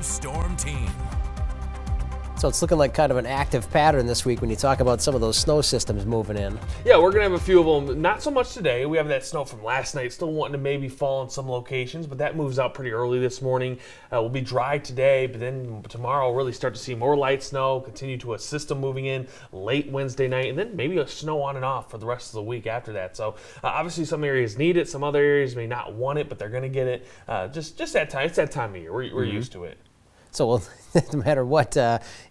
Storm Team. So it's looking like kind of an active pattern this week when you talk about some of those snow systems moving in. Yeah, we're going to have a few of them. Not so much today. We have that snow from last night still wanting to maybe fall in some locations, but that moves out pretty early this morning. We'll be dry today, but then tomorrow we'll really start to see more light snow, continue to a system moving in late Wednesday night, and then maybe a snow on and off for the rest of the week after that. So obviously some areas need it, some other areas may not want it, but they're going to get it. Just that time. It's that time of year. We're used to it. So well, no matter what,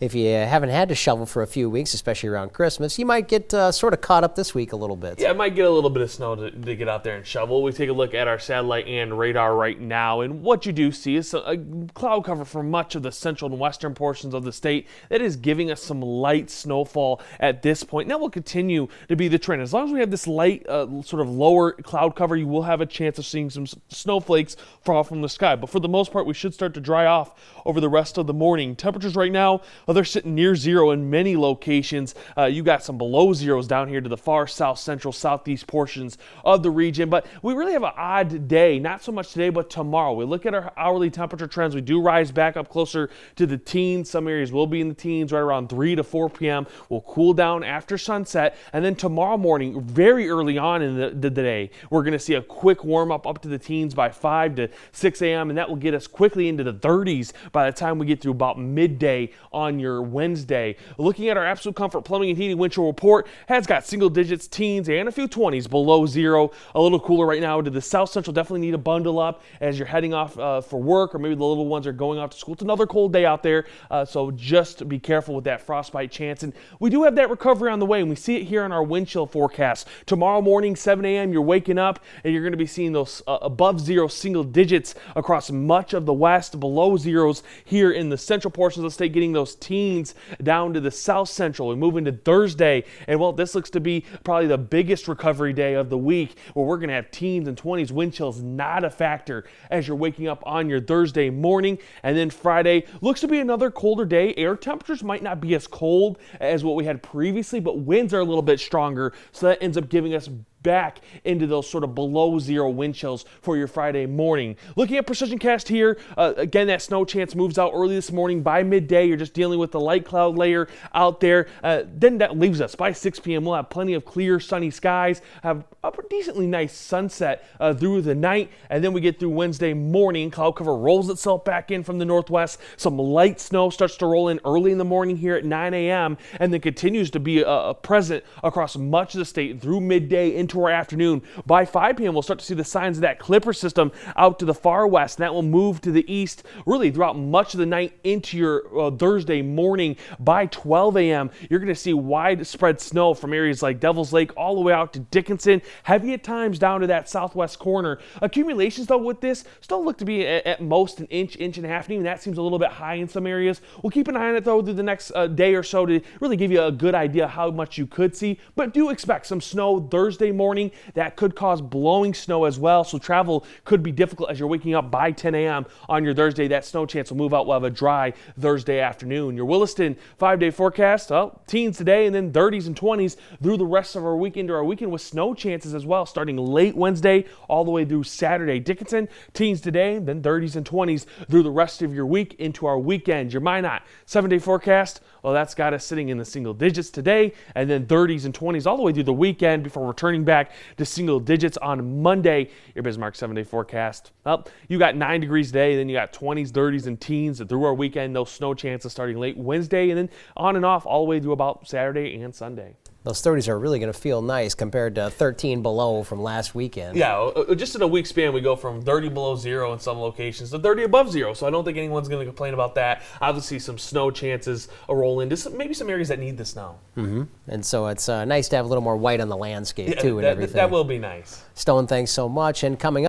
if you haven't had to shovel for a few weeks, especially around Christmas, you might get sort of caught up this week a little bit. Yeah, I might get a little bit of snow to get out there and shovel. We take a look at our satellite and radar right now, and what you do see is a cloud cover for much of the central and western portions of the state that is giving us some light snowfall at this point. And that will continue to be the trend. As long as we have this light, sort of lower cloud cover, you will have a chance of seeing some snowflakes fall from the sky. But for the most part, we should start to dry off over the rest of the morning. Temperatures right now, they're sitting near zero in many locations. You got some below zeros down here to the far south, central, southeast portions of the region. But we really have an odd day, not so much today, but tomorrow. We look at our hourly temperature trends. We do rise back up closer to the teens. Some areas will be in the teens right around 3 to 4 p.m. We'll cool down after sunset. And then tomorrow morning, very early on in the day, we're going to see a quick warm up to the teens by 5 to 6 a.m. And that will get us quickly into the 30s by the time we get through about midday on your Wednesday. Looking at our absolute comfort plumbing and heating wind chill report, has got single digits, teens, and a few 20s below zero. A little cooler right now to the south central. Definitely need to bundle up as you're heading off for work, or maybe the little ones are going off to school. It's another cold day out there, so just be careful with that frostbite chance. And we do have that recovery on the way, and we see it here on our wind chill forecast. Tomorrow morning, 7 a.m., you're waking up, and you're going to be seeing those above zero single digits across much of the west, below zeros here in the central portions of the state, getting those teens down to the south central. We move into Thursday, and well, this looks to be probably the biggest recovery day of the week, where we're going to have teens and 20s. Wind chills not a factor as you're waking up on your Thursday morning. And then Friday looks to be another colder day. Air temperatures might not be as cold as what we had previously, but winds are a little bit stronger, so that ends up giving us back into those sort of below zero wind chills for your Friday morning. Looking at precision cast here, again, that snow chance moves out early this morning. By midday, you're just dealing with the light cloud layer out there. Then that leaves us by 6 p.m. We'll have plenty of clear, sunny skies, have a decently nice sunset through the night, and then we get through Wednesday morning. Cloud cover rolls itself back in from the northwest. Some light snow starts to roll in early in the morning here at 9 a.m. and then continues to be present across much of the state through midday into our afternoon. By 5 p.m., we'll start to see the signs of that clipper system out to the far west, and that will move to the east really throughout much of the night into your Thursday morning. By 12 a.m., you're going to see widespread snow from areas like Devil's Lake all the way out to Dickinson, heavy at times down to that southwest corner. Accumulations, though, with this still look to be at most an inch and a half, and even that seems a little bit high in some areas. We'll keep an eye on it, though, through the next day or so to really give you a good idea how much you could see, but do expect some snow Thursday morning. That could cause blowing snow as well, so travel could be difficult as you're waking up by 10 a.m. on your Thursday. That snow chance will move out. We'll have a dry Thursday afternoon. Your Williston 5-day forecast, teens today and then 30s and 20s through the rest of our weekend, with snow chances as well, starting late Wednesday all the way through Saturday. Dickinson, teens today, then 30s and 20s through the rest of your week into our weekend. Your Minot 7-day forecast, well, that's got us sitting in the single digits today, and then 30s and 20s all the way through the weekend before returning back to single digits on Monday. Your Bismarck 7-day forecast. Well, you got 9 degrees today, then you got 20s, 30s, and teens through our weekend. Those snow chances starting late Wednesday, and then on and off all the way through about Saturday and Sunday. Those 30s are really going to feel nice compared to 13 below from last weekend. Yeah, just in a week span, we go from 30 below zero in some locations to 30 above zero, so I don't think anyone's going to complain about that. Obviously, some snow chances roll into maybe some areas that need the snow. Mm-hmm. And so it's nice to have a little more white on the landscape, too, and everything. That will be nice. Stone, thanks so much. And coming up,